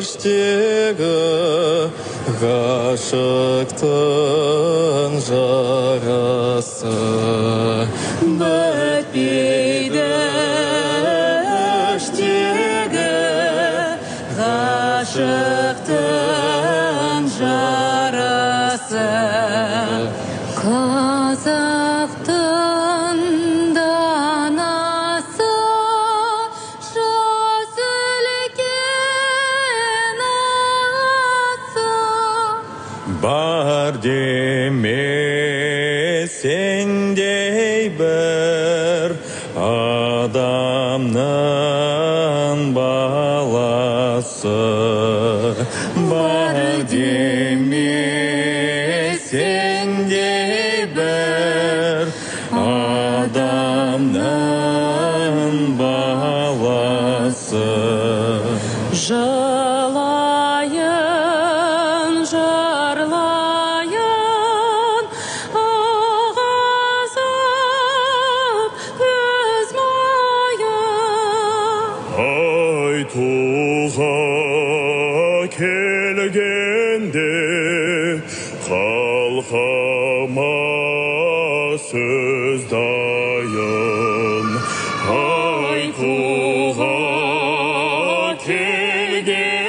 іштегі ғашықтың жарасы бітпейді іштегі ғашықтың жарасы. Қазақтың данасы жас үлкен асы бар деме сендей бір адамның баласы бар деме сендей бір адамның баласы. Жылайын, жырлайын, ағызып көз майын. Айтуға келгенде қалқама сөз дайын. Айтуға келгенде